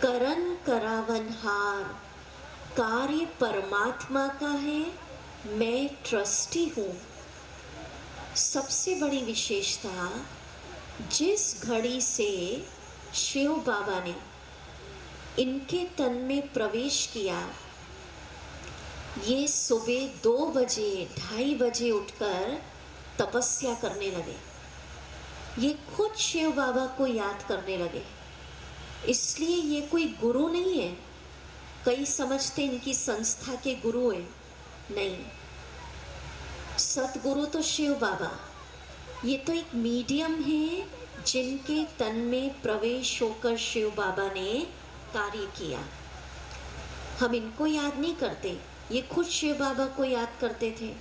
करन करावनहार, कार्य परमात्मा का है, मैं ट्रस्टी हूँ। सबसे बड़ी विशेषता, जिस घड़ी से शिव बाबा ने इनके तन में प्रवेश किया, ये सुबह 2 बजे 2:30 बजे उठकर तपस्या करने लगे। ये खुद शिव बाबा को याद करने लगे। इसलिए ये कोई गुरु नहीं है। कई समझते इनकी संस्था के गुरु हैं। नहीं, सतगुरु तो शिव बाबा। ये तो एक मीडियम है जिनके तन में प्रवेश होकर शिव बाबा ने कार्य किया। हम इनको याद नहीं करते, ये खुद शिव बाबा को याद करते थे।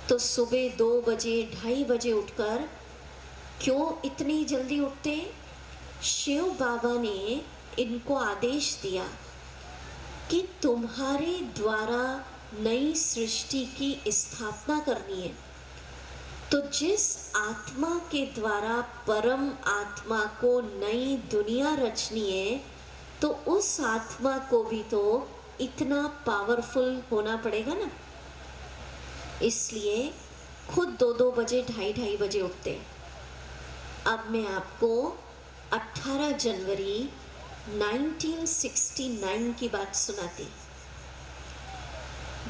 तो सुबह 2 बजे 2:30 बजे उठकर, क्यों इतनी जल्दी उठते? शिव बाबा ने इनको आदेश दिया कि तुम्हारे द्वारा नई सृष्टि की स्थापना करनी है। तो जिस आत्मा के द्वारा परम आत्मा को नई दुनिया रचनी है, तो उस आत्मा को भी तो इतना पावरफुल होना पड़ेगा ना। इसलिए खुद 2-2 बजे 2:30 बजे उठते। अब मैं आपको 18 जनवरी 1969 की बात सुनाती।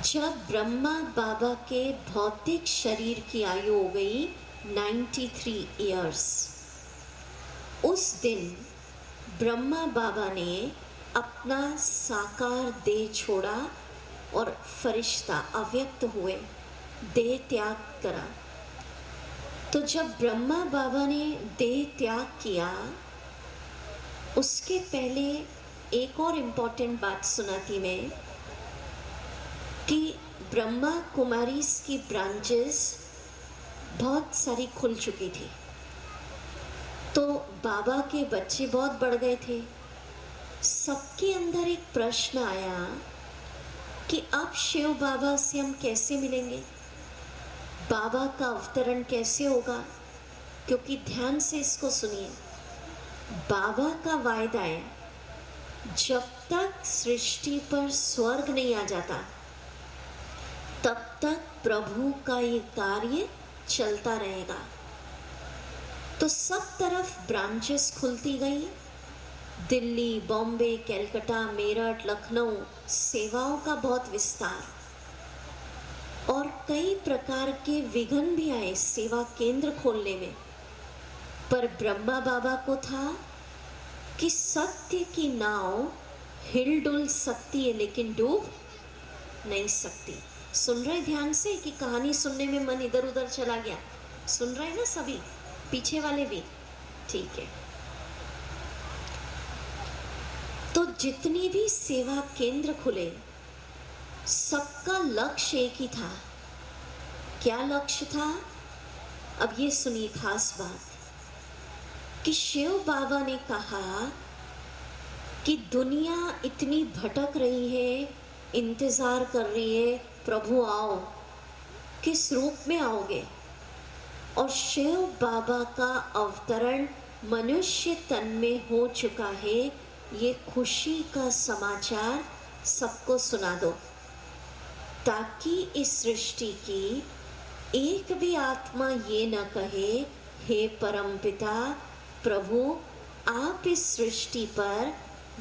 जब ब्रह्मा बाबा के भौतिक शरीर की आयु हो गई 93 इयर्स, उस दिन ब्रह्मा बाबा ने अपना साकार देह छोड़ा और फरिश्ता अव्यक्त हुए, देह त्याग करा। तो जब ब्रह्मा बाबा ने देह त्याग किया, उसके पहले एक और इम्पोर्टेंट बात सुनाती मैं कि ब्रह्मा कुमारीज की ब्रांचेस बहुत सारी खुल चुकी थी। तो बाबा के बच्चे बहुत बढ़ गए थे। सबके अंदर एक प्रश्न आया कि अब शिव बाबा से हम कैसे मिलेंगे, बाबा का अवतरण कैसे होगा। क्योंकि ध्यान से इसको सुनिए, बाबा का वायदा है, जब तक सृष्टि पर स्वर्ग नहीं आ जाता तब तक प्रभु का ये कार्य चलता रहेगा। तो सब तरफ ब्रांचेस खुलती गई। दिल्ली, बॉम्बे, कलकत्ता, मेरठ, लखनऊ, सेवाओं का बहुत विस्तार, और कई प्रकार के विघ्न भी आए सेवा केंद्र खोलने में। पर ब्रह्मा बाबा को था कि सत्य की नाव हिलडुल सकती है लेकिन डूब नहीं सकती। सुन रहे ध्यान से कि कहानी सुनने में मन इधर उधर चला गया? सुन रहे ना सभी, पीछे वाले भी? ठीक है। तो जितनी भी सेवा केंद्र खुले, सबका लक्ष्य एक ही था। क्या लक्ष्य था? अब ये सुनिए खास बात कि शिव बाबा ने कहा कि दुनिया इतनी भटक रही है, इंतज़ार कर रही है, प्रभु आओ, किस रूप में आओगे? और शिव बाबा का अवतरण मनुष्य तन में हो चुका है। ये खुशी का समाचार सबको सुना दो, ताकि इस सृष्टि की एक भी आत्मा ये न कहे, हे परमपिता प्रभु, आप इस सृष्टि पर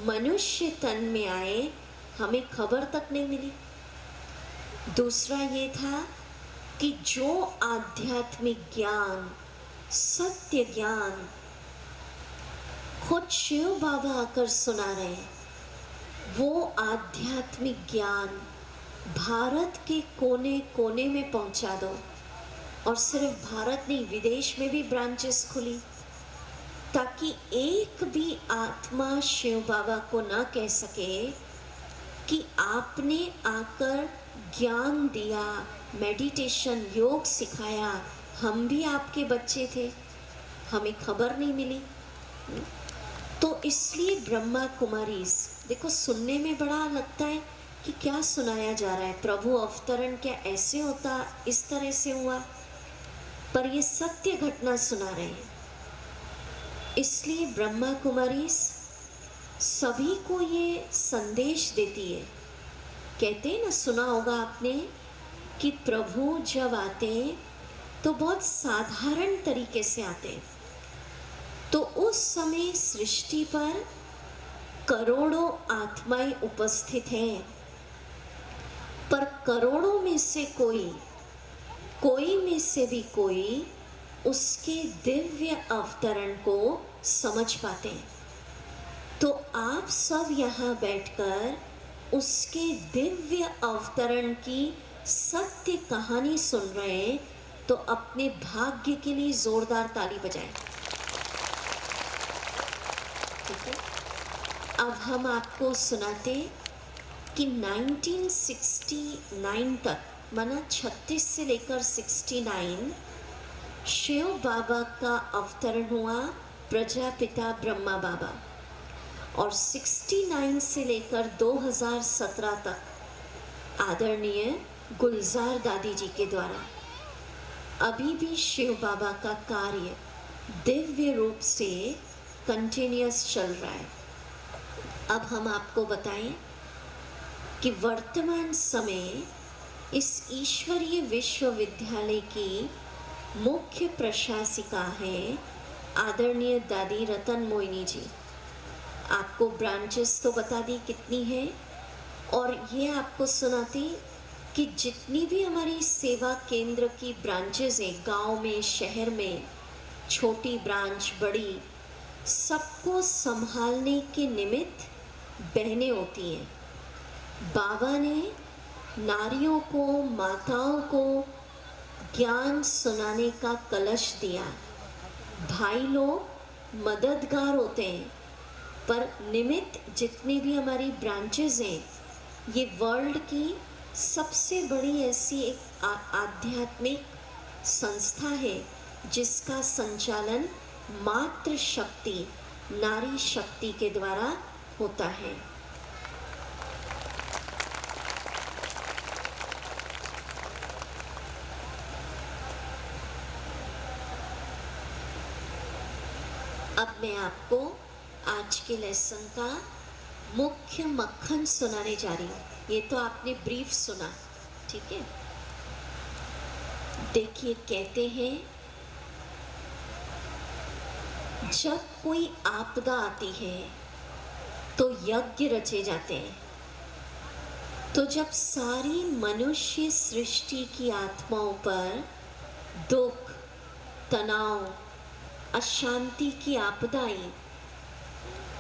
मनुष्य तन में आए, हमें खबर तक नहीं मिली। दूसरा ये था कि जो आध्यात्मिक ज्ञान, सत्य ज्ञान खुद शिव बाबा आकर सुना रहे, वो आध्यात्मिक ज्ञान भारत के कोने कोने में पहुंचा दो। और सिर्फ भारत नहीं, विदेश में भी ब्रांचेस खुली, ताकि एक भी आत्मा शिव बाबा को ना कह सके कि आपने आकर ज्ञान दिया, मेडिटेशन, योग सिखाया, हम भी आपके बच्चे थे, हमें खबर नहीं मिली। तो इसलिए ब्रह्मा कुमारीज, देखो सुनने में बड़ा लगता है कि क्या सुनाया जा रहा है, प्रभु अवतरण क्या ऐसे होता, इस तरह से हुआ, पर ये सत्य घटना सुना रहे हैं। इसलिए ब्रह्मा कुमारीज सभी को ये संदेश देती है। कहते हैं ना, सुना होगा आपने कि प्रभु जब आते तो बहुत साधारण तरीके से आते। तो उस समय सृष्टि पर करोड़ों आत्माएं उपस्थित हैं, पर करोड़ों में से कोई में से भी कोई उसके दिव्य अवतरण को समझ पाते हैं। तो आप सब यहाँ बैठकर उसके दिव्य अवतरण की सत्य कहानी सुन रहे हैं, तो अपने भाग्य के लिए जोरदार ताली बजाएं। ठीक है, अब हम आपको सुनाते कि 1969 तक, माना 36 से लेकर 69, शिव बाबा का अवतरण हुआ, प्रजापिता ब्रह्मा बाबा। और 69 से लेकर 2017 तक आदरणीय गुलजार दादी जी के द्वारा अभी भी शिव बाबा का कार्य दिव्य रूप से कंटिन्यूअस चल रहा है। अब हम आपको बताएं कि वर्तमान समय इस ईश्वरीय विश्वविद्यालय की मुख्य प्रशासिका है आदरणीय दादी रतन मोहिनी जी। आपको ब्रांचेस तो बता दी कितनी है, और ये आपको सुनाती कि जितनी भी हमारी सेवा केंद्र की ब्रांचेस हैं, गांव में, शहर में, छोटी ब्रांच, बड़ी, सबको संभालने के निमित्त बहनें होती हैं। बाबा ने नारियों को, माताओं को ज्ञान सुनाने का कलश दिया। भाई लोग मददगार होते हैं, पर निमित्त जितनी भी हमारी ब्रांचेस हैं, ये वर्ल्ड की सबसे बड़ी ऐसी एक आध्यात्मिक संस्था है जिसका संचालन मातृ शक्ति, नारी शक्ति के द्वारा होता है। अब मैं आपको आज के लेसन का मुख्य मक्खन सुनाने जा रही हूँ। ये तो आपने ब्रीफ सुना, ठीक है। देखिए, कहते हैं जब कोई आपदा आती है तो यज्ञ रचे जाते हैं। तो जब सारी मनुष्य सृष्टि की आत्माओं पर दुख, तनाव, अशांति की आपदा आई,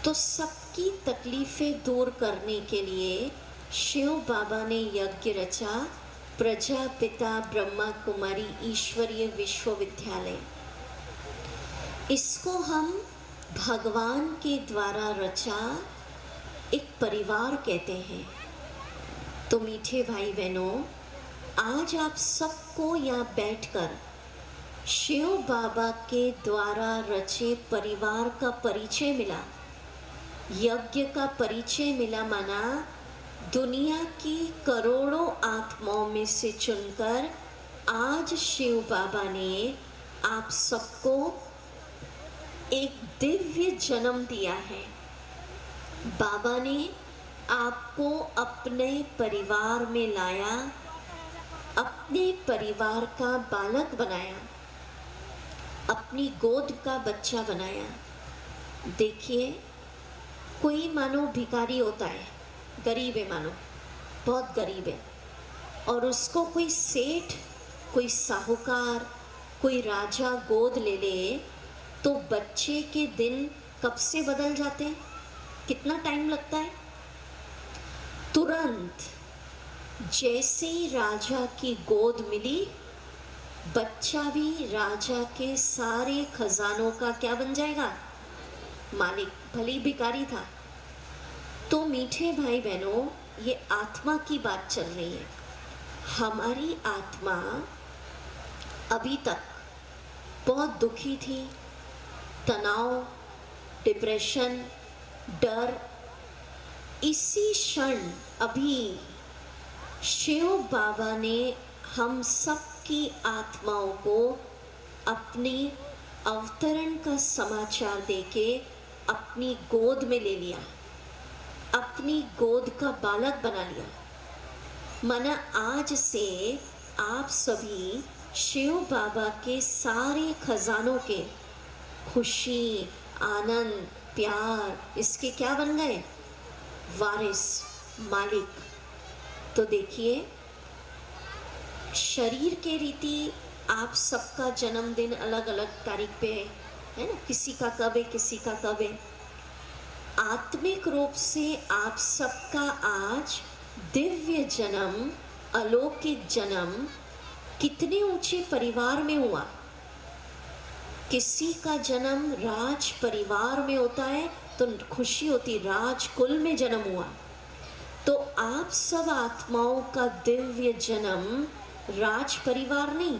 तो सबकी तकलीफें दूर करने के लिए शिव बाबा ने यज्ञ रचा, प्रजापिता ब्रह्मा कुमारी ईश्वरीय विश्वविद्यालय। इसको हम भगवान के द्वारा रचा एक परिवार कहते हैं। तो मीठे भाई बहनों, आज आप सबको यहाँ बैठकर शिव बाबा के द्वारा रचे परिवार का परिचय मिला, यज्ञ का परिचय मिला। माना दुनिया की करोड़ों आत्माओं में से चुनकर आज शिव बाबा ने आप सबको एक दिव्य जन्म दिया है। बाबा ने आपको अपने परिवार में लाया, अपने परिवार का बालक बनाया, अपनी गोद का बच्चा बनाया। देखिए, कोई मानो भिखारी होता है, गरीब है, मानो बहुत गरीब है, और उसको कोई सेठ, कोई साहूकार, कोई राजा गोद ले ले, तो बच्चे के दिन कब से बदल जाते हैं? कितना टाइम लगता है? तुरंत जैसे ही राजा की गोद मिली, बच्चा भी राजा के सारे खजानों का क्या बन जाएगा? मालिक, भले ही भिखारी था। तो मीठे भाई बहनों, ये आत्मा की बात चल रही है। हमारी आत्मा अभी तक बहुत दुखी थी, तनाव, डिप्रेशन, डर। इसी क्षण अभी शिव बाबा ने हम सब की आत्माओं को अपने अवतरण का समाचार देके अपनी गोद में ले लिया। अपनी गोद का बालक बना लिया। माना आज से आप सभी शिव बाबा के सारे खजानों के, खुशी, आनंद, प्यार, इसके क्या बन गए? वारिस, मालिक। तो देखिए, शरीर के रीति आप सबका जन्मदिन अलग अलग तारीख पे है ना, किसी का कब है, किसी का कब है। आत्मिक रूप से आप सबका आज दिव्य जन्म, अलौकिक जन्म कितने ऊंचे परिवार में हुआ। किसी का जन्म राज परिवार में होता है तो खुशी होती, राजकुल में जन्म हुआ। तो आप सब आत्माओं का दिव्य जन्म राज परिवार नहीं,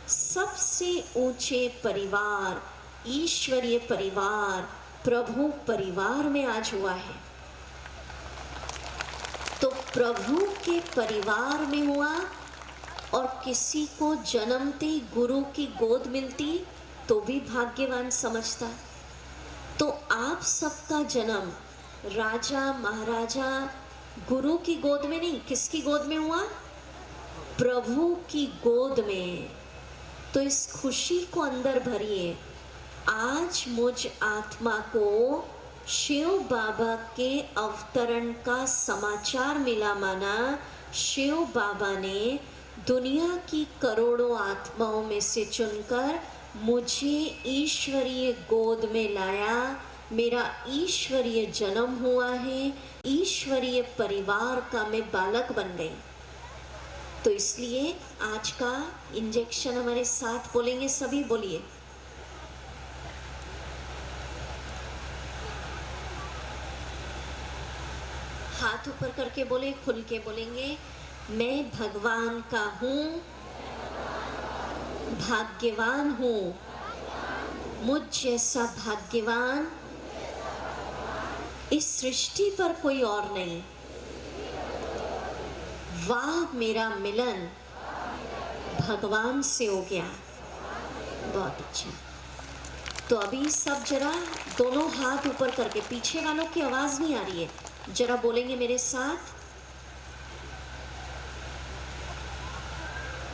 सबसे ऊंचे परिवार, ईश्वरीय परिवार, प्रभु परिवार में आज हुआ है। तो प्रभु के परिवार में हुआ, और किसी को जन्मते ही गुरु की गोद मिलती तो भी भाग्यवान समझता। तो आप सबका जन्म राजा महाराजा गुरु की गोद में नहीं, किसकी गोद में हुआ? प्रभु की गोद में। तो इस खुशी को अंदर भरिए। आज मुझ आत्मा को शिव बाबा के अवतरण का समाचार मिला। माना शिव बाबा ने दुनिया की करोड़ों आत्माओं में से चुनकर मुझे ईश्वरीय गोद में लाया। मेरा ईश्वरीय जन्म हुआ है, ईश्वरीय परिवार का मैं बालक बन गई। तो इसलिए आज का इंजेक्शन हमारे साथ बोलेंगे, सभी बोलिए। हाथ ऊपर करके बोले, खुल के बोलेंगे, मैं भगवान का हूँ, भाग्यवान हूँ, मुझ जैसा भाग्यवान इस सृष्टि पर कोई और नहीं। वाह, मेरा मिलन भगवान से हो गया। बहुत अच्छा। तो अभी सब जरा दोनों हाथ ऊपर करके, पीछे वालों की आवाज नहीं आ रही है, जरा बोलेंगे मेरे साथ।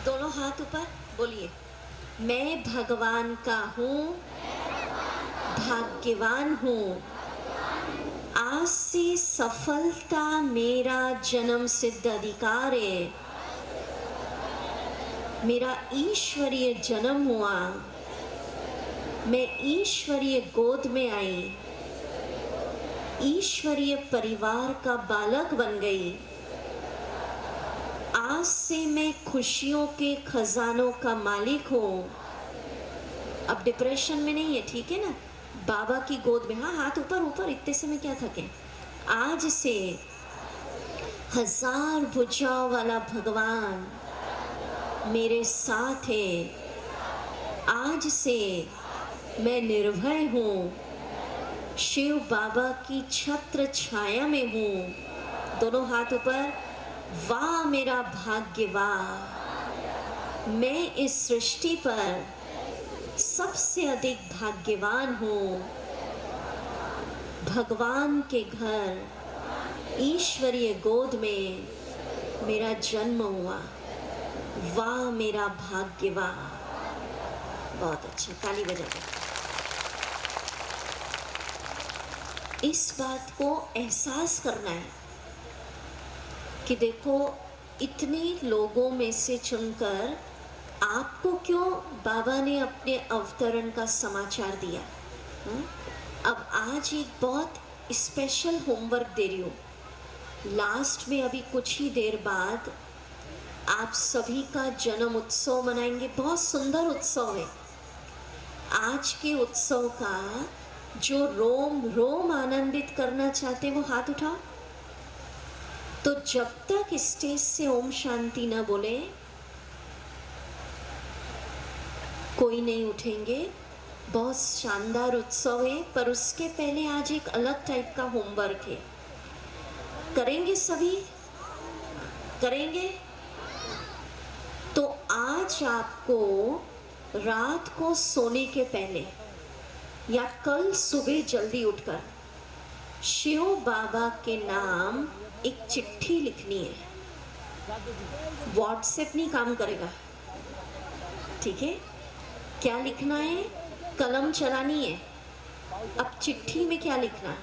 दोनों हाथ ऊपर बोलिए, मैं भगवान का हूँ, भाग्यवान हूँ, आज से सफलता मेरा जन्म सिद्ध अधिकार है। मेरा ईश्वरीय जन्म हुआ, मैं ईश्वरीय गोद में आई, ईश्वरीय परिवार का बालक बन गई। आज से मैं खुशियों के खजानों का मालिक हूँ। अब डिप्रेशन में नहीं है, ठीक है ना? बाबा की गोद में। हाँ, हाथ ऊपर ऊपर, इतने से में क्या थके। आज से हजार भुजाओं वाला भगवान मेरे साथ है। आज से मैं निर्भय हूँ, शिव बाबा की छत्र छाया में हूँ। दोनों हाथ ऊपर। वाह मेरा भाग्य, वाह, मैं इस सृष्टि पर सबसे अधिक भाग्यवान हूँ। भगवान के घर, ईश्वरीय गोद में मेरा जन्म हुआ। वाह मेरा भाग्य, वाह। बहुत अच्छा, ताली बजाइए। इस बात को एहसास करना है कि देखो, इतने लोगों में से चुनकर आपको क्यों बाबा ने अपने अवतरण का समाचार दिया। अब आज एक बहुत स्पेशल होमवर्क दे रही हूँ। लास्ट में अभी कुछ ही देर बाद आप सभी का जन्म उत्सव मनाएंगे। बहुत सुंदर उत्सव है। आज के उत्सव का जो रोम रोम आनंदित करना चाहते वो हाथ उठाओ। तो जब तक स्टेज से ओम शांति न बोले कोई नहीं उठेंगे। बहुत शानदार उत्सव है, पर उसके पहले आज एक अलग टाइप का होमवर्क है। करेंगे सभी? करेंगे? तो आज आपको रात को सोने के पहले या कल सुबह जल्दी उठकर शिव बाबा के नाम एक चिट्ठी लिखनी है। व्हाट्सएप नहीं काम करेगा, ठीक है? क्या लिखना है? कलम चलानी है। अब चिट्ठी में क्या लिखना?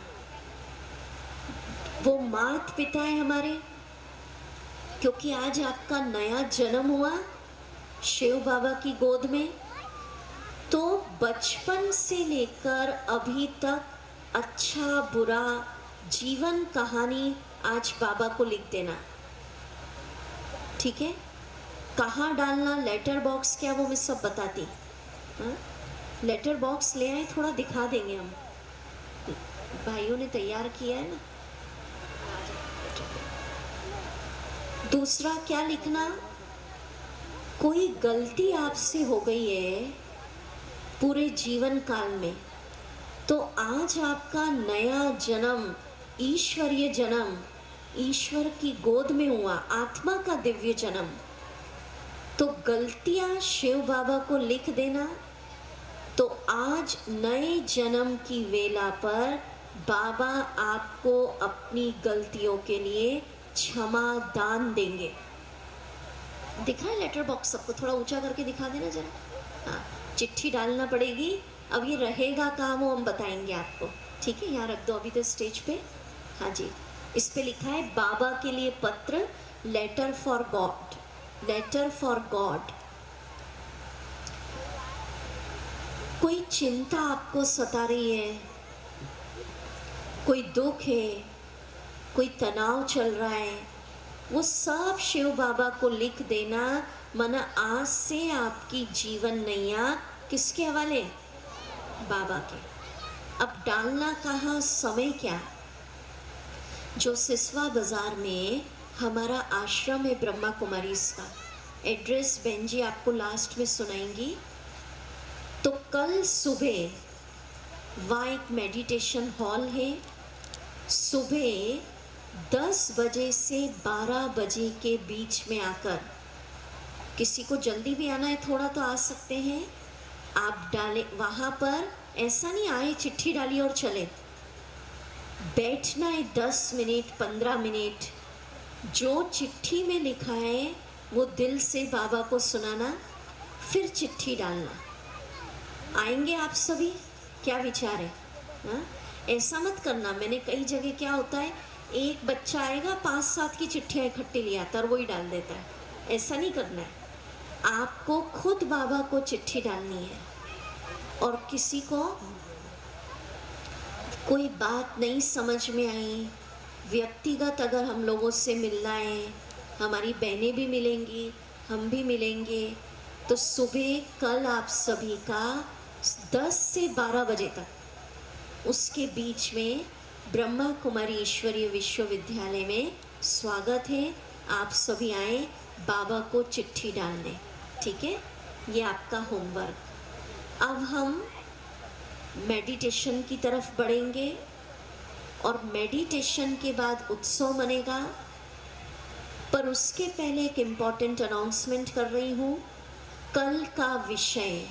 वो माता पिता है हमारे, क्योंकि आज आपका नया जन्म हुआ शिव बाबा की गोद में, तो बचपन से लेकर अभी तक अच्छा बुरा जीवन कहानी आज बाबा को लिख देना, ठीक है? कहाँ डालना, लेटर बॉक्स क्या, वो मैं सब बताती। हाँ, लेटर बॉक्स ले आए, थोड़ा दिखा देंगे हम, भाइयों ने तैयार किया है ना। दूसरा क्या लिखना? कोई गलती आपसे हो गई है पूरे जीवन काल में, तो आज आपका नया जन्म, ईश्वरीय जन्म, ईश्वर की गोद में हुआ, आत्मा का दिव्य जन्म, तो गलतियां शिव बाबा को लिख देना। तो आज नए जन्म की वेला पर बाबा आपको अपनी गलतियों के लिए क्षमा दान देंगे। दिखा है लेटर बॉक्स? सबको थोड़ा ऊंचा करके दिखा देना जरा। हाँ, चिट्ठी डालना पड़ेगी। अब ये रहेगा कहाँ वो हम बताएंगे आपको, ठीक है? यहाँ रख दो अभी तो स्टेज पे। हाँ जी, इस पे लिखा है बाबा के लिए पत्र, letter for God, letter for God. कोई चिंता आपको सता रही है, कोई दुख है, कोई तनाव चल रहा है, वो सब शिव बाबा को लिख देना। मना आज से आपकी जीवन नैया किसके हवाले? बाबा के। अब डालना कहाँ, समय क्या? जो सिसवा बाजार में हमारा आश्रम है ब्रह्मा कुमारीज का, एड्रेस बहन जी आपको लास्ट में सुनाएंगी। तो कल सुबह वहाँ एक मेडिटेशन हॉल है, सुबह 10 बजे से 12 बजे के बीच में आकर, किसी को जल्दी भी आना है थोड़ा तो आ सकते हैं आप। डालें वहाँ पर, ऐसा नहीं आए चिट्ठी डाली और चले, बैठना है 10 मिनट 15 मिनट, जो चिट्ठी में लिखा है वो दिल से बाबा को सुनाना, फिर चिट्ठी डालना। आएंगे आप सभी? क्या विचार है? हाँ, ऐसा मत करना। मैंने कई जगह क्या होता है, एक बच्चा आएगा 5-7 की चिट्ठियाँ इकट्ठी ले आता और वही डाल देता है। ऐसा नहीं करना है, आपको खुद बाबा को चिट्ठी डालनी है। और किसी को कोई बात नहीं समझ में आई, व्यक्तिगत अगर हम लोगों से मिलना है, हमारी बहनें भी मिलेंगी, हम भी मिलेंगे, तो सुबह कल आप सभी का 10 से 12 बजे तक उसके बीच में ब्रह्मा कुमारी ईश्वरीय विश्वविद्यालय में स्वागत है। आप सभी आए बाबा को चिट्ठी डालने, ठीक है? ये आपका होमवर्क। अब हम मेडिटेशन की तरफ बढ़ेंगे और मेडिटेशन के बाद उत्सव मनेगा। पर उसके पहले एक इम्पॉर्टेंट अनाउंसमेंट कर रही हूँ। कल का विषय,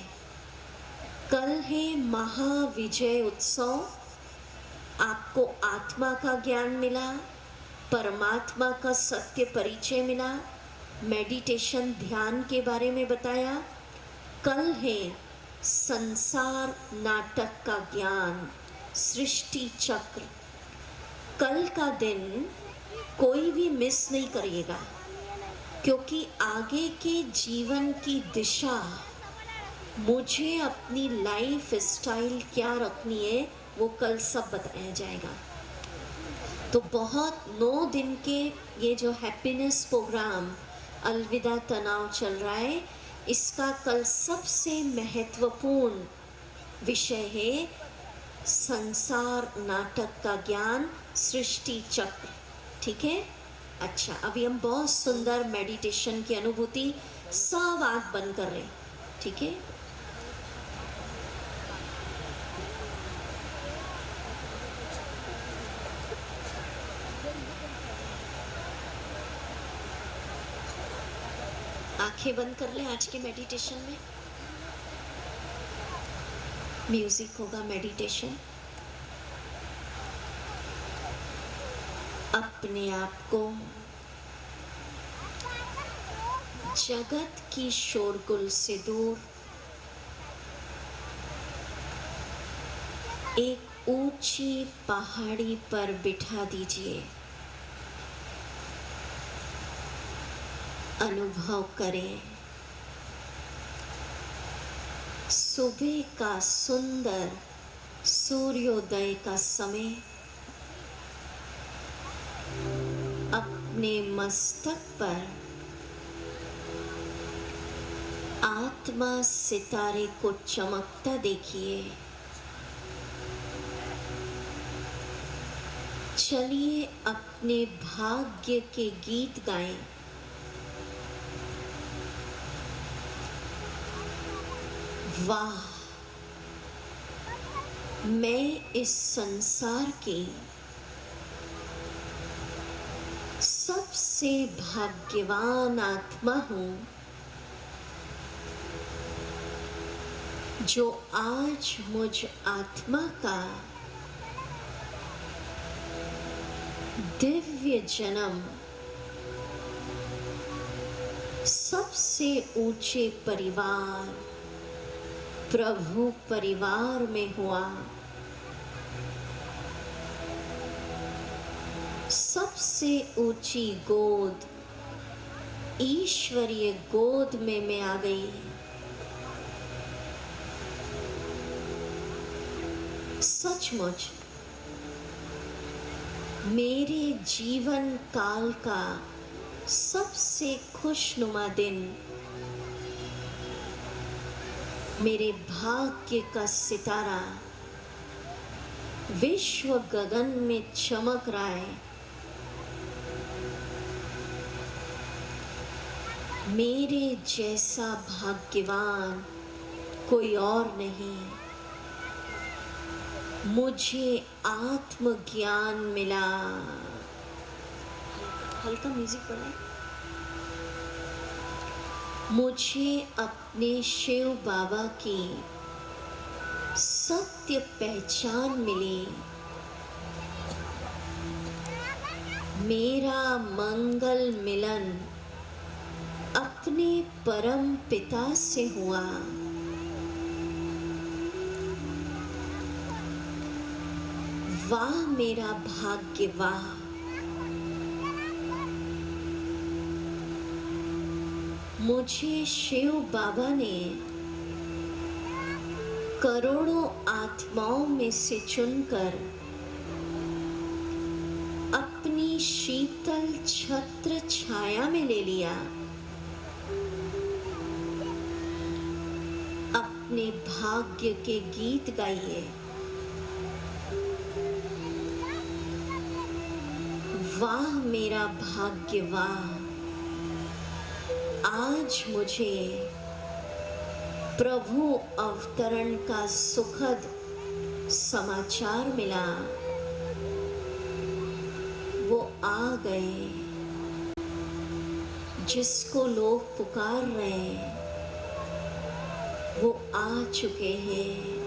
कल है महाविजय उत्सव। आपको आत्मा का ज्ञान मिला, परमात्मा का सत्य परिचय मिला, मेडिटेशन ध्यान के बारे में बताया। कल है संसार नाटक का ज्ञान, सृष्टि चक्र। कल का दिन कोई भी मिस नहीं करिएगा, क्योंकि आगे के जीवन की दिशा, मुझे अपनी लाइफ स्टाइल क्या रखनी है, वो कल सब बताया जाएगा। तो बहुत 9 दिन के ये जो हैप्पीनेस प्रोग्राम अलविदा तनाव चल रहा है, इसका कल सबसे महत्वपूर्ण विषय है संसार नाटक का ज्ञान, सृष्टि चक्र, ठीक है? अच्छा, अभी हम बहुत सुंदर मेडिटेशन की अनुभूति, सब आँख बंद कर रहे हैं, ठीक है? आंखें बंद कर ले। आज के मेडिटेशन में म्यूजिक होगा, मेडिटेशन। अपने आप को जगत की शोरगुल से दूर एक ऊंची पहाड़ी पर बिठा दीजिए। अनुभव करें सुबह का सुंदर सूर्योदय का समय अपने मस्तक पर आत्मा सितारे को चमकता देखिए। चलिए अपने भाग्य के गीत गाएं। वाह, मैं इस संसार की सबसे भाग्यवान आत्मा हूं जो आज मुझ आत्मा का दिव्य जन्म सबसे ऊंचे परिवार प्रभु परिवार में हुआ। सबसे ऊंची गोद ईश्वरीय गोद में मैं आ गई। सचमुच मेरे जीवन काल का सबसे खुशनुमा दिन मेरे भाग्य का सितारा विश्व गगन में चमक रहा है। मेरे जैसा भाग्यवान कोई और नहीं। मुझे आत्मज्ञान मिला। हल्का म्यूजिक पड़ा। मुझे अपने शिव बाबा की सत्य पहचान मिली। मेरा मंगल मिलन अपने परम पिता से हुआ। वाह मेरा भाग्य, वाह। मुझे शिव बाबा ने करोड़ों आत्माओं में से चुनकर अपनी शीतल छत्र छाया में ले लिया। अपने भाग्य के गीत गाइए। वाह मेरा भाग्य, वाह। आज मुझे प्रभु अवतरण का सुखद समाचार मिला। वो आ गए जिसको लोग पुकार रहे हैं, वो आ चुके हैं।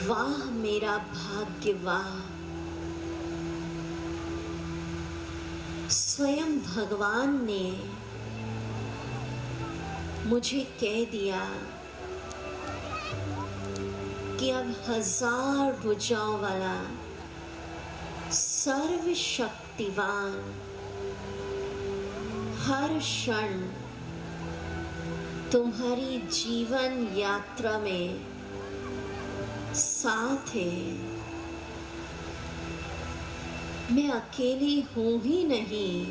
वाह मेरा भाग्य, वाह। स्वयं भगवान ने मुझे कह दिया कि अब 1000 भुजाओं वाला सर्वशक्तिवान हर क्षण तुम्हारी जीवन यात्रा में साथ है। मैं अकेली हूं ही नहीं।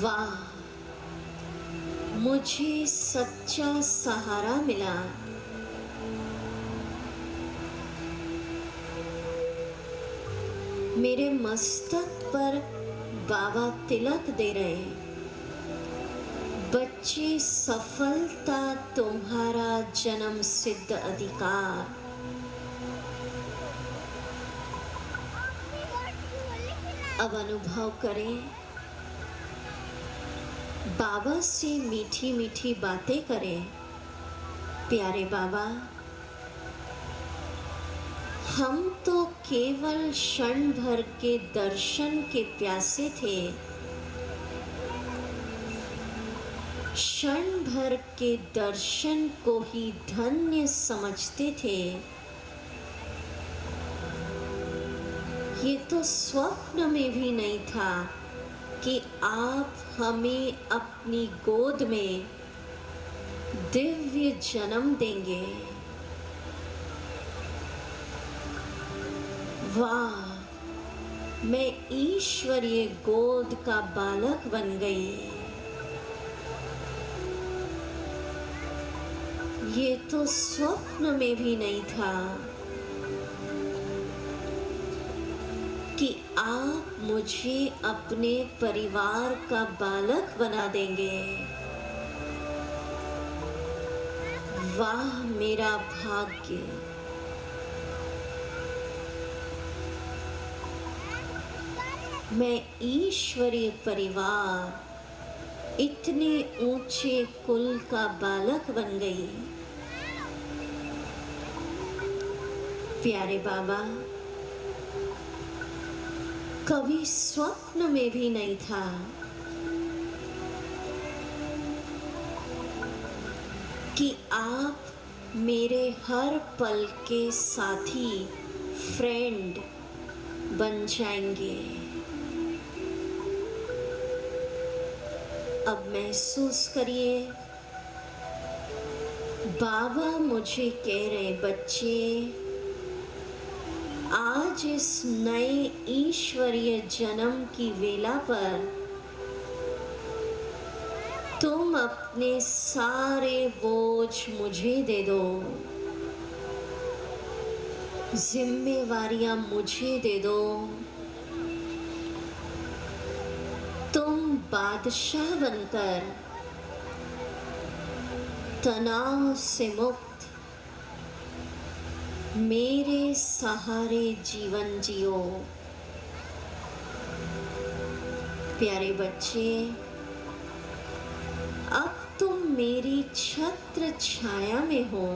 वाह, मुझे सच्चा सहारा मिला। मेरे मस्तक पर बाबा तिलक दे रहे। बच्चे, सफलता तुम्हारा जन्म सिद्ध अधिकार। अब अनुभव करें, बाबा से मीठी मीठी बातें करें। प्यारे बाबा, हम तो केवल क्षण भर के दर्शन के प्यासे थे, क्षण भर के दर्शन को ही धन्य समझते थे। ये तो स्वप्न में भी नहीं था कि आप हमें अपनी गोद में दिव्य जन्म देंगे। वाह, मैं ईश्वरीय गोद का बालक बन गई। ये तो स्वप्न में भी नहीं था कि आप मुझे अपने परिवार का बालक बना देंगे। वाह मेरा भाग्य। मैं ईश्वरीय परिवार, इतने ऊंचे कुल का बालक बन गई। प्यारे बाबा, कभी स्वप्न में भी नहीं था कि आप मेरे हर पल के साथी, फ्रेंड बन जाएंगे। अब महसूस करिए, बाबा मुझे कह रहे, बच्चे आज इस नए ईश्वरीय जन्म की वेला पर तुम अपने सारे बोझ मुझे दे दो, जिम्मेवारियां मुझे दे दो। तुम बादशाह बनकर तनाव से मुक्त मेरे सहारे जीवन जियो। प्यारे बच्चे, अब तुम मेरी छत्र छाया में हो,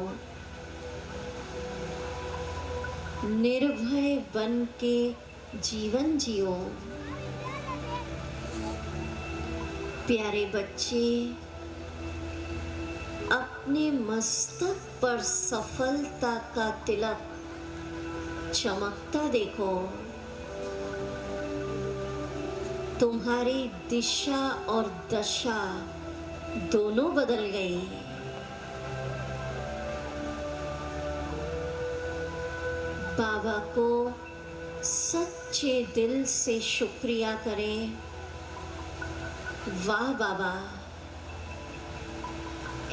निर्भय बन के जीवन जियो। प्यारे बच्चे, अपने मस्तक पर सफलता का तिलक चमकता देखो। तुम्हारी दिशा और दशा दोनों बदल गई। बाबा को सच्चे दिल से शुक्रिया करें। वाह बाबा,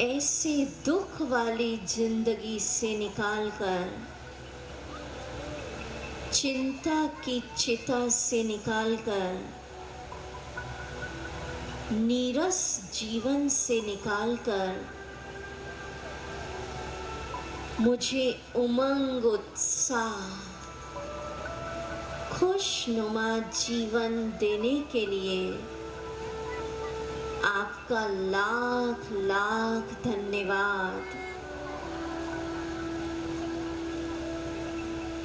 ऐसे दुख वाली जिंदगी से निकालकर, चिंता की चिता से निकालकर, नीरस जीवन से निकालकर मुझे उमंग, उत्साह, खुशनुमा जीवन देने के लिए आपका लाख लाख धन्यवाद।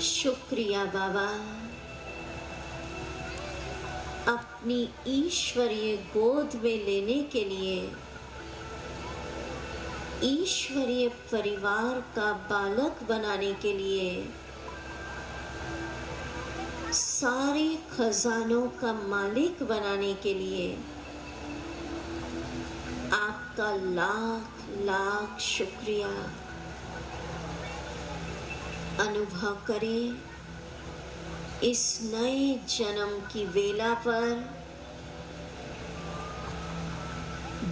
शुक्रिया बाबा, अपनी ईश्वरीय गोद में लेने के लिए, ईश्वरीय परिवार का बालक बनाने के लिए, सारे खजानों का मालिक बनाने के लिए आपका लाख लाख शुक्रिया। अनुभव करें, इस नए जन्म की वेला पर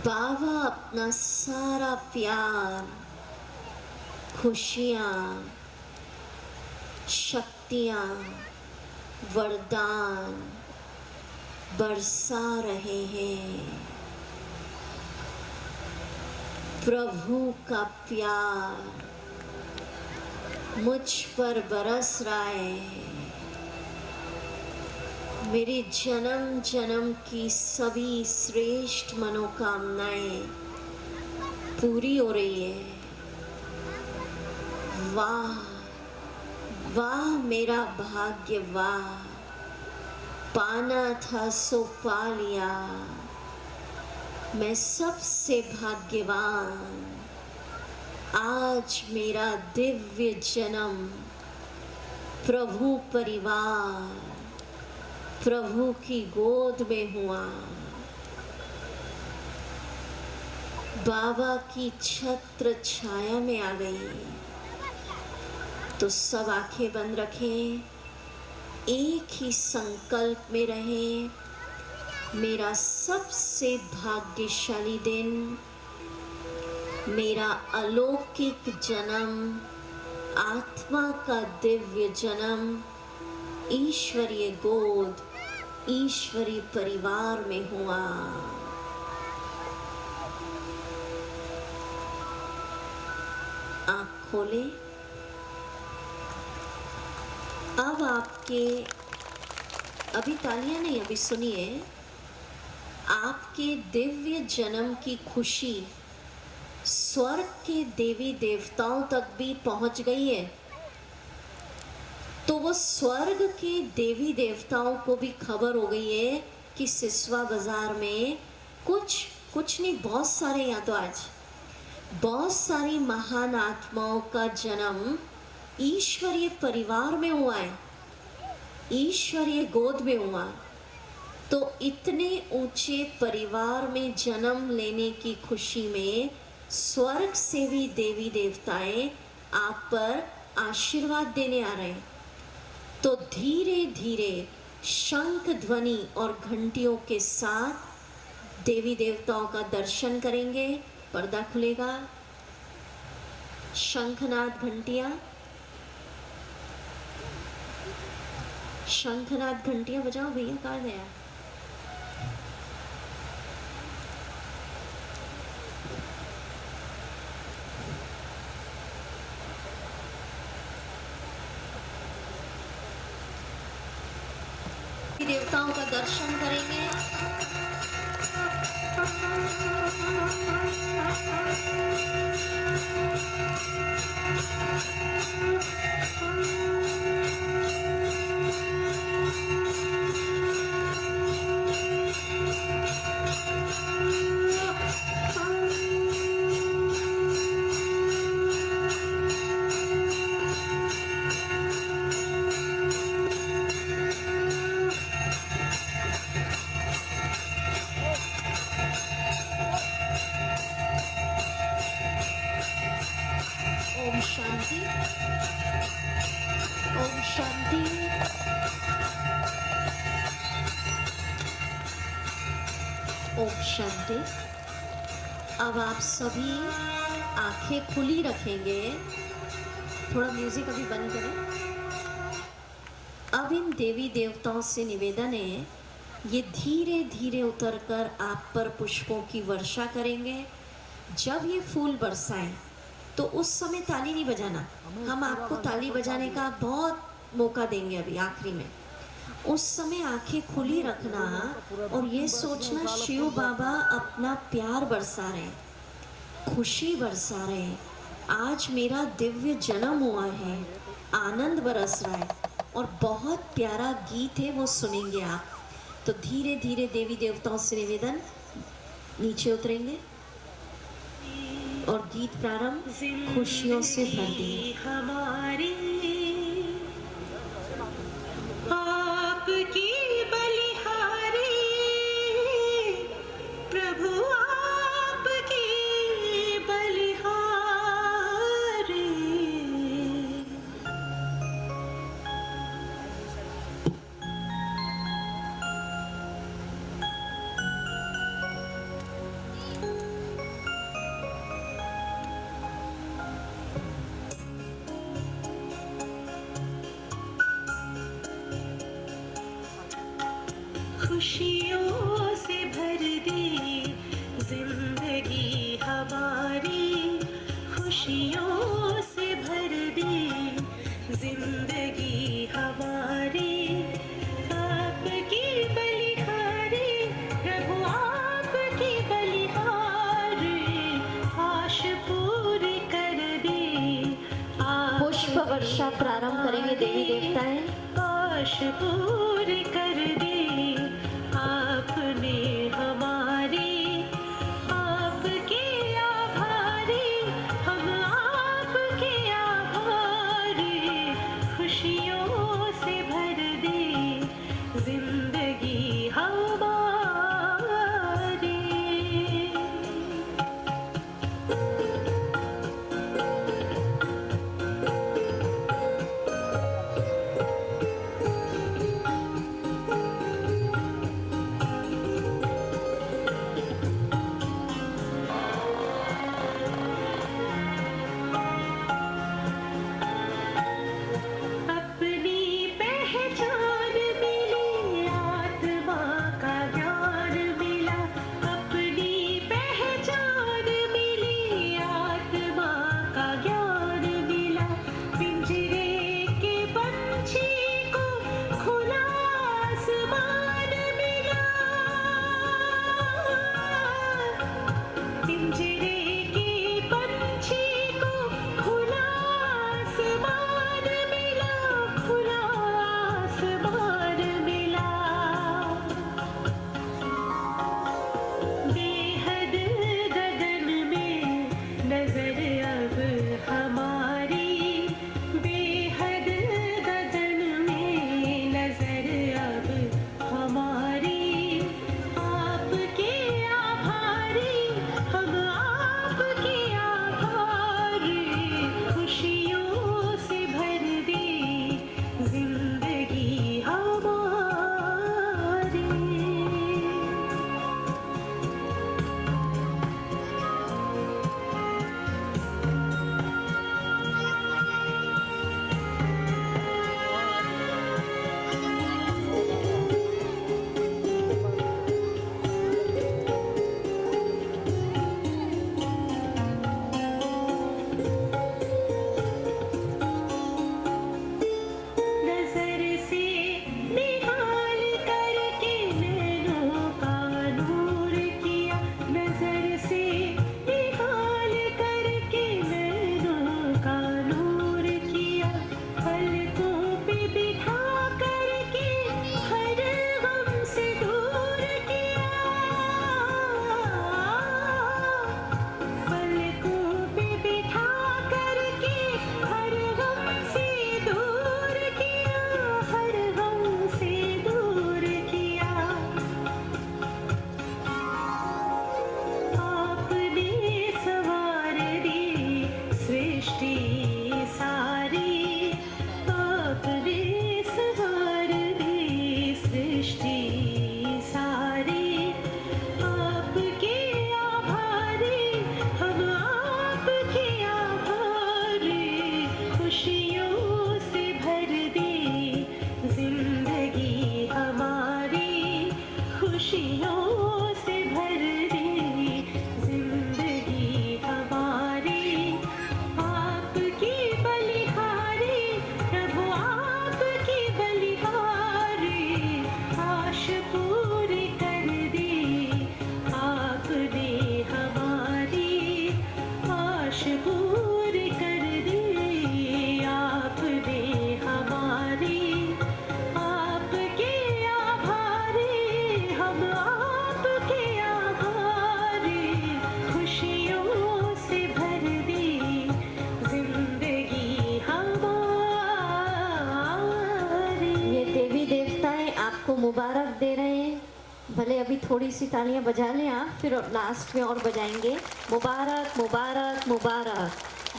बाबा अपना सारा प्यार, खुशियाँ, शक्तियाँ, वरदान बरसा रहे हैं। प्रभु का प्यार मुझ पर बरस रहा है। मेरे जन्म जन्म की सभी श्रेष्ठ मनोकामनाएं पूरी हो रही है। वाह, वाह मेरा भाग्य वाह, पाना था सो पा लिया, मैं सबसे भाग्यवान, आज मेरा दिव्य जन्म प्रभु परिवार, प्रभु की गोद में हुआ। बाबा की छत्र छाया में आ गई। तो सब आंखें बंद रखें, एक ही संकल्प में रहें, मेरा सबसे भाग्यशाली दिन, मेरा अलौकिक जन्म, आत्मा का दिव्य जन्म ईश्वरीय गोद, ईश्वरीय परिवार में हुआ। आँख खोले। अब आपके, अभी तालियां नहीं, अभी सुनिए, आपके दिव्य जन्म की खुशी स्वर्ग के देवी देवताओं तक भी पहुंच गई है। तो वो स्वर्ग के देवी देवताओं को भी खबर हो गई है कि सिसवा बाजार में कुछ नहीं, बहुत सारे, यहाँ तो आज बहुत सारी महान आत्माओं का जन्म ईश्वरीय परिवार में हुआ है, ईश्वरीय गोद में हुआ। तो इतने ऊंचे परिवार में जन्म लेने की खुशी में स्वर्ग से भी देवी देवताएं आप पर आशीर्वाद देने आ रहे हैं। तो धीरे धीरे शंख ध्वनि और घंटियों के साथ देवी देवताओं का दर्शन करेंगे। पर्दा खुलेगा, शंखनाद घंटियां, शंखनाद घंटियां बजाओ भैया, कहाँ गया? देवताओं का दर्शन करेंगे। ओम शांति, ओम शांति। ओम शांति। अब आप सभी आंखें खुली रखेंगे। थोड़ा म्यूजिक अभी बंद करें। अब इन देवी देवताओं से निवेदन है, ये धीरे धीरे उतरकर आप पर पुष्पों की वर्षा करेंगे। जब ये फूल बरसाएं तो उस समय ताली नहीं बजाना, हम आपको ताली बजाने का बहुत मौका देंगे अभी आखिरी में। उस समय आंखें खुली रखना और ये सोचना शिव बाबा अपना प्यार बरसा रहे हैं, खुशी बरसा रहे हैं, आज मेरा दिव्य जन्म हुआ है, आनंद बरस रहा है। और बहुत प्यारा गीत है, वो सुनेंगे आप। तो धीरे धीरे देवी देवताओं से निवेदन, नीचे उतरेंगे और गीत प्रारंभ खुशियों से भर दिए। हमारी आपकी बलिहारी, प्रभु आपकी बलिहारी। खुशियों से भर दे जिंदगी हमारी, खुशियों से भर दे जिंदगी हमारी। आपकी बलिहारी, प्रभु आपकी बलिहारी, आश पूरी कर दे। पुष्प वर्षा वर्षा प्रारंभ करेंगे देवी देवताएं। आश पूरी कर दी आपने हमारी, आपके आभारी हम आपके आभारी, खुशियों से भर दी जिंदगी हमारी। अपनी पहचान मिली, आत्मा का ज्ञान मिला, अपनी पहचान मिली, आत्मा का ज्ञान मिला, पिंजरे के पंछी को खुला आसमान मिला, पिंजरे के पंछी को खुला आसमान मिला, खुला आसमान मिला। बेहद गगन में नजर अब हमारी, बेहद गगन में नजर अब हमारी, आपके आभारी हम आपके आभारी, खुशियों से भर दी जिंदगी हमारी। नजर से निहाल करके नैनों का नूर किया, नजर से निहाल करके नैनों का नूर किया, पलकों पे बिठा करके हर गम से दूर किया, पलकों पे बिठा करके हर गम से दूर किया, हर गम से दूर किया। आपने सवार दी सृष्टि सारी, आपने सवार दी सृष्टि सारी, आपके आभारी हम आपके आभारी, खुशियों से भर दी जिंदगी हमारी, खुशियों से भर दी जिंदगी हमारी, आपकी बलिहारी प्रभु आपकी बलिहारी, आश पूरी कर दी आपने हमारी, आश पूरी कर दी आपने हमारी, आपके आभारी हम आपके आभारी, खुशियों से भर दी जिंदगी हमारी। ये देवी देवताएं आपको मुबारक दे रहे हैं। भले अभी थोड़ी सी तालियां बजा लें आप, फिर लास्ट में और बजाएंगे। मुबारक मुबारक मुबारक,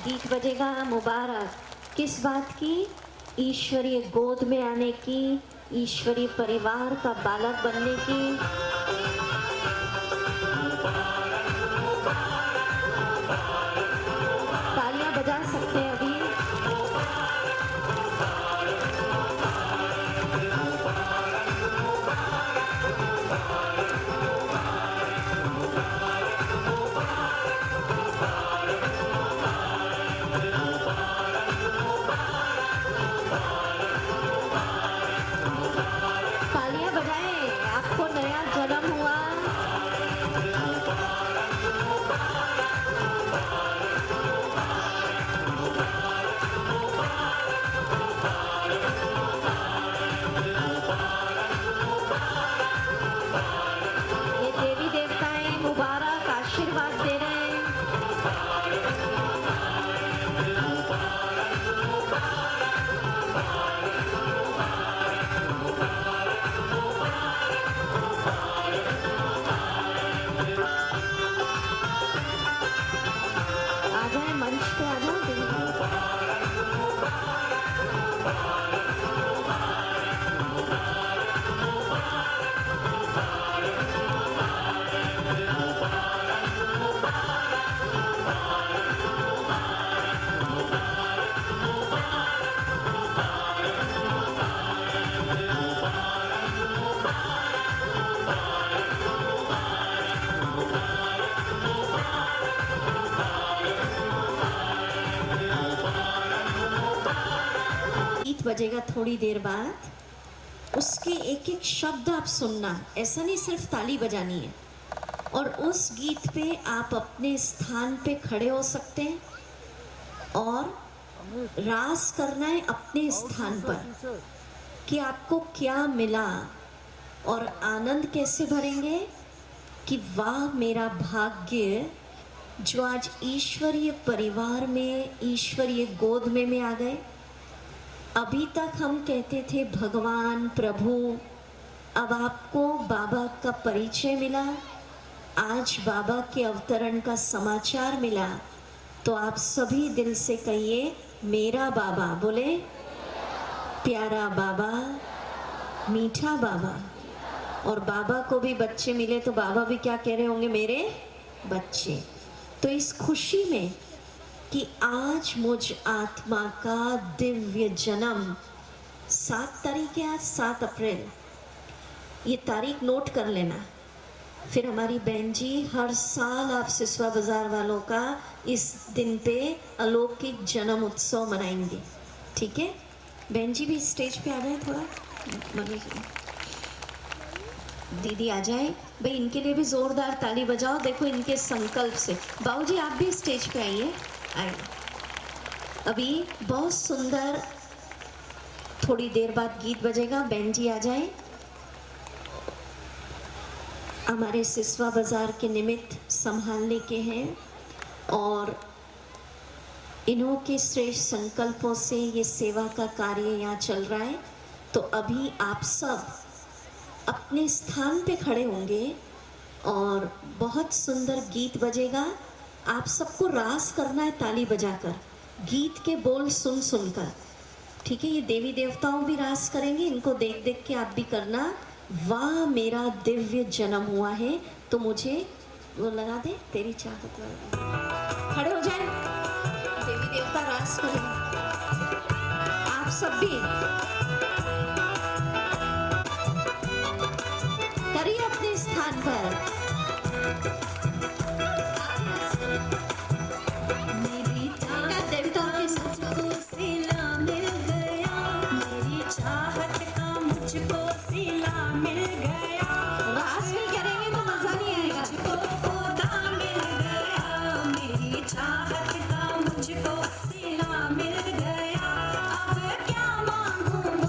गीत बजेगा मुबारक। किस बात की? ईश्वरीय गोद में आने की, ईश्वरीय परिवार का बालक बनने की। तालियां बजा सकते हैं अभी। तालियां बजाएं, आपको नया जन्म गीत बजेगा थोड़ी देर बाद, उसके एक एक शब्द आप सुनना, ऐसा नहीं सिर्फ ताली बजानी है। और उस गीत पे आप अपने स्थान पे खड़े हो सकते हैं और रास करना है अपने स्थान पर कि आपको क्या मिला, और आनंद कैसे भरेंगे कि वाह मेरा भाग्य जो आज ईश्वरीय परिवार में, ईश्वरीय गोद में आ गए। अभी तक हम कहते थे भगवान प्रभु, अब आपको बाबा का परिचय मिला, आज बाबा के अवतरण का समाचार मिला, तो आप सभी दिल से कहिए मेरा बाबा। बोले प्यारा बाबा, मीठा बाबा। और बाबा को भी बच्चे मिले तो बाबा भी क्या कह रहे होंगे, मेरे बच्चे। तो इस खुशी में कि आज मुझ आत्मा का दिव्य जन्म, 7 तारीख है आज, 7 अप्रैल, ये तारीख नोट कर लेना। फिर हमारी बहन जी हर साल आप सिसवा बाजार वालों का इस दिन पे अलौकिक जन्म उत्सव मनाएंगे, ठीक है। बहन जी भी स्टेज पे आ जाए, थोड़ा मनीष दीदी आ जाए भाई, इनके लिए भी जोरदार ताली बजाओ। देखो इनके संकल्प से। बाबू जी आप भी स्टेज पे आइए, आइए। अभी बहुत सुंदर थोड़ी देर बाद गीत बजेगा, बहन जी आ जाए। हमारे सिसवा बाजार के निमित्त संभालने के हैं और इन्हों के श्रेष्ठ संकल्पों से ये सेवा का कार्य यहाँ चल रहा है। तो अभी आप सब अपने स्थान पे खड़े होंगे और बहुत सुंदर गीत बजेगा। आप सबको रास करना है ताली बजाकर, गीत के बोल सुन सुनकर, ठीक है। ये देवी देवताओं भी रास करेंगे, इनको देख देख के आप भी करना। वाह मेरा दिव्य जन्म हुआ है, तो मुझे वो लगा दे तेरी चाहत वाला। खड़े हो जाए, देवी देवता रास करेंगे। आप सब भी करिए अपने स्थान पर। मेरी देवताओं के साथ मुझको सिला मिल गया, मेरी चाहत का मुझको सिला मिल गया। रास नहीं करेंगे तो मजा नहीं आएगा। मुझको खुदा मिल गया, मेरी चाहत का मुझको सिला मिल गया। अब क्या मांगूं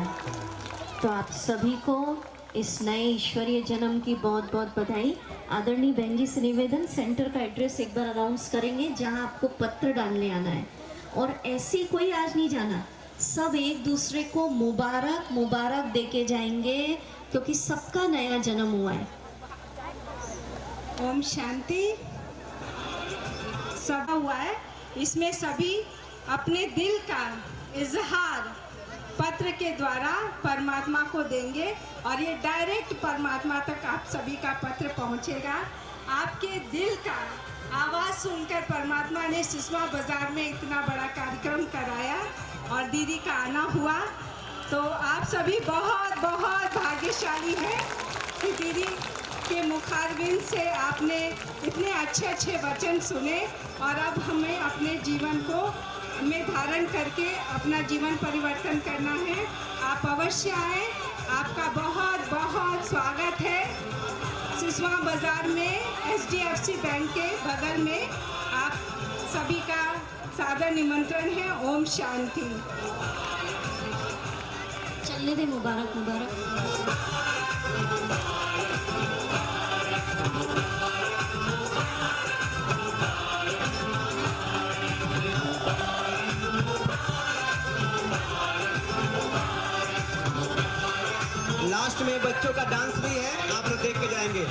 है। तो आप सभी को इस नए ईश्वरीय जन्म की बहुत बहुत बधाई। आदरणीय बहन जी से निवेदन, सेंटर का एड्रेस एक बार अनाउंस करेंगे जहां आपको पत्र डालने आना है। और ऐसे कोई आज नहीं जाना, सब एक दूसरे को मुबारक मुबारक देके जाएंगे, क्योंकि सबका नया जन्म हुआ है। ओम शांति। सब हुआ है, इसमें सभी अपने दिल का इजहार पत्र के द्वारा परमात्मा को देंगे और ये डायरेक्ट परमात्मा तक आप सभी का पत्र पहुंचेगा। आपके दिल का आवाज़ सुनकर परमात्मा ने सिसवा बाजार में इतना बड़ा कार्यक्रम कराया और दीदी का आना हुआ। तो आप सभी बहुत बहुत भाग्यशाली हैं कि दीदी के मुखारबिंद से आपने इतने अच्छे अच्छे वचन सुने और अब हमें अपने जीवन को में धारण करके अपना जीवन परिवर्तन करना है। आप अवश्य आएँ, आपका बहुत बहुत स्वागत है। सिसवा बाजार में HDFC बैंक के बगल में आप सभी का सादर निमंत्रण है। ओम शांति। चलने दे, मुबारक मुबारक। लास्ट में बच्चों का डांस भी है, आप लोग देख के जाएंगे।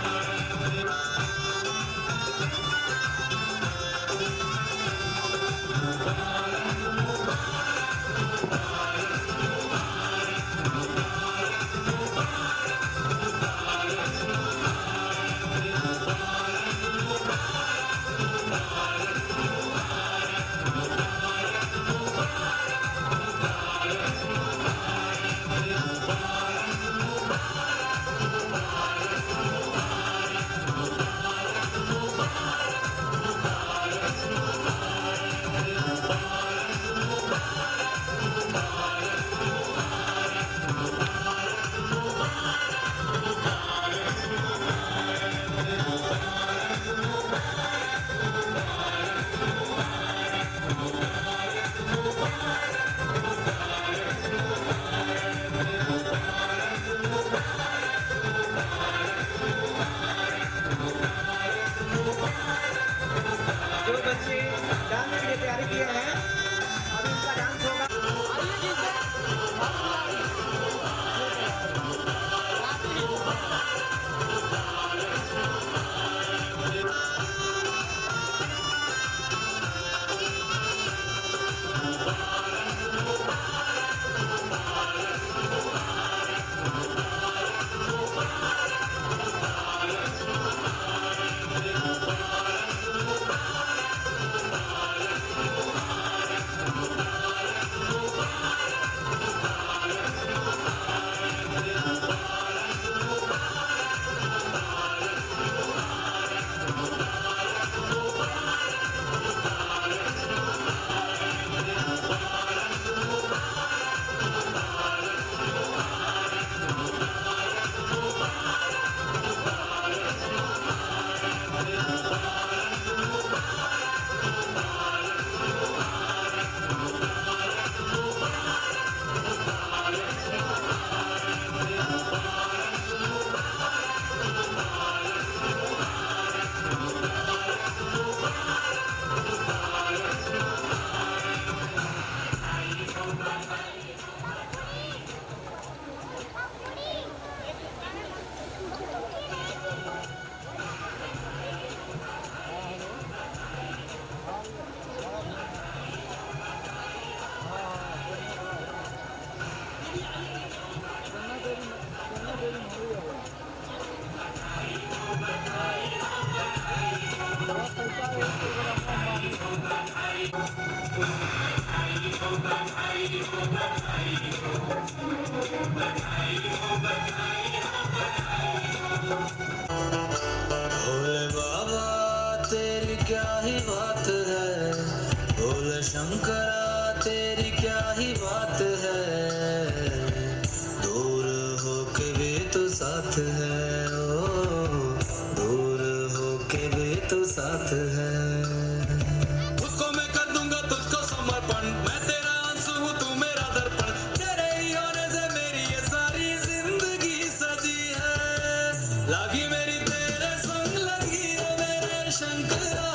लागी मेरी तेरे संग लगी ओ मेरे शंकरा,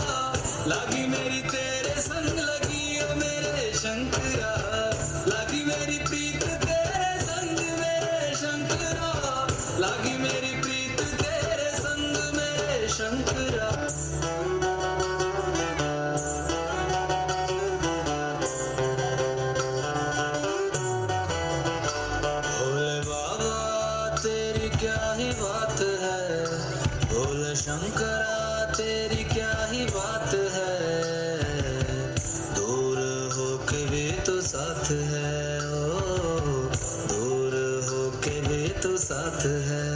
लागी मेरी तेरे संग लगी ओ मेरे शंकरा, लागी मेरी प्रीत तेरे संग मेरे शंकरा, लागी मेरी प्रीत तेरे संग मेरे शंकरा। भोले बाबा तेरी क्या ही बात है, भोले शंकरा तेरी क्या ही बात है, दूर होके भी तो साथ है, ओ दूर होके भी तो साथ है।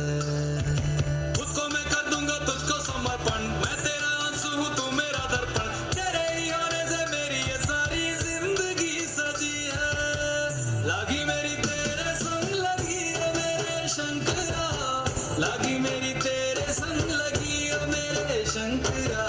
खुद को मैं कर दूंगा तुझको समर्पण, मैं तेरा आंसू हूँ तू मेरा दर्पण, तेरे ही होने से मेरी ये सारी जिंदगी सजी है। लागी मेरी तेरे संग लगी ओ मेरे शंकरा, लागी मेरी तेरे संग लगी ओ मेरे शंकरा।